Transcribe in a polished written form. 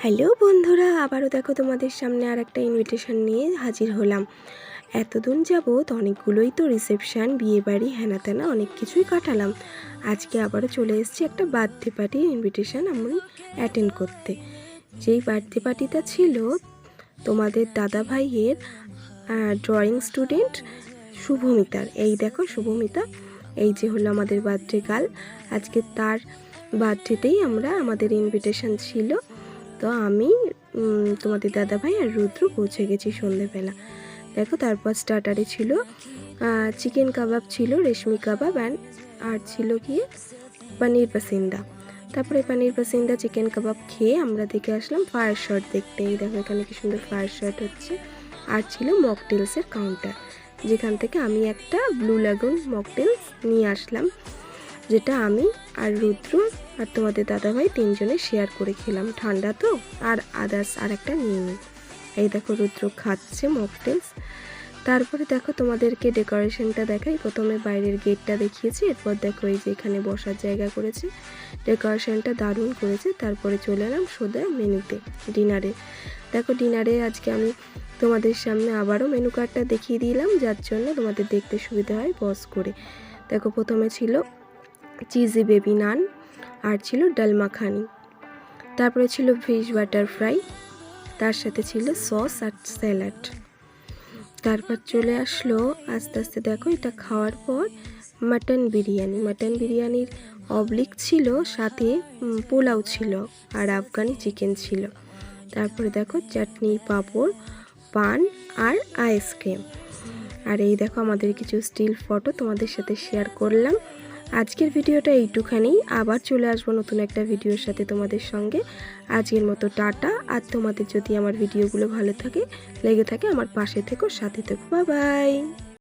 Hello বন্ধুরা, আবারও দেখো তোমাদের সামনে আর একটা ইনভিটেশন নিয়ে হাজির হলাম। এতদিন যাবৎ অনেকগুলোই তো রিসেপশান, বিয়েবাড়ি, হেনা তেনা অনেক কিছুই কাটালাম। আজকে আবারও চলে এসেছি একটা বার্থডে পার্টির ইনভিটেশান আমি অ্যাটেন্ড করতে। যেই বার্থডে পার্টিটা ছিল তোমাদের দাদা ভাইয়ের ড্রয়িং স্টুডেন্ট শুভমিতার। এই দেখো শুভমিতা, এই যে হলো আমাদের বার্থডে গার্ল। আজকে তার বার্থডেতেই আমাদের ইনভিটেশান ছিল। তো আমি তোমাদের দাদাভাই আর রুদ্র পৌঁছে গেছি সন্ধেবেলা। দেখো তারপর স্টার্টারে ছিল চিকেন কাবাব, ছিল রেশমি কাবাব, আর ছিল গিয়ে পনির পাসিন্দা। তারপরে পনির পাসিন্দা চিকেন কাবাব খেয়ে আমরা দেখে আসলাম ফায়ার শট দেখতে। এই দেখো এখানে কি সুন্দর ফায়ার শট হচ্ছে। আর ছিল মকটেলসের কাউন্টার, যেখান থেকে আমি একটা ব্লু লাগুন মকটেলস নিয়ে আসলাম, যেটা আমি আর রুদ্র আর তোমাদের দাদাভাই তিনজনে শেয়ার করে খেলাম। ঠান্ডা তো, আর আদার্স আর একটা নিয়ে নিই। এই দেখো রুদ্র খাচ্ছে মকটেলস। তারপরে দেখো তোমাদেরকে ডেকোরেশনটা দেখাই। প্রথমে বাইরের গেটটা দেখিয়েছি, এরপর দেখো এই যে এখানে বসার জায়গা করেছে, ডেকোরেশনটা দারুণ করেছে। তারপরে চলে এলাম সোজা মেনুতে, ডিনারে। দেখো ডিনারে আজকে আমি তোমাদের সামনে আবারও মেনু কার্ডটা দেখিয়ে দিলাম, যার জন্য তোমাদের দেখতে সুবিধা হয় পজ করে। দেখো প্রথমে ছিল চিজি বেবি নান, আর ছিল ডাল মাখানি। তারপরে ছিল ফিশ বাটার ফ্রাই, তার সাথে ছিল সস আর স্যালাড। তারপর চলে আসলো আস্তে আস্তে, দেখো এটা খাওয়ার পর মাটন বিরিয়ানি। মাটন বিরিয়ানির অবলিক ছিল, সাথে পোলাও ছিল, আর আফগানি চিকেন ছিল। তারপরে দেখো চাটনি, পাঁপড়, পান আর আইসক্রিম। আর এই দেখো আমাদের কিছু স্টিল ফটো তোমাদের সাথে শেয়ার করলাম। আজকের ভিডিওটা এইটুখানি, আবার চলে আসবো নতুন একটা ভিডিওর সাথে তোমাদের সঙ্গে। আজকের মতো টাটা। আর তোমাদের যদি আমার ভিডিওগুলো ভালো লেগে থাকে আমার পাশে থেকো, সাথে থেকো। Bye bye.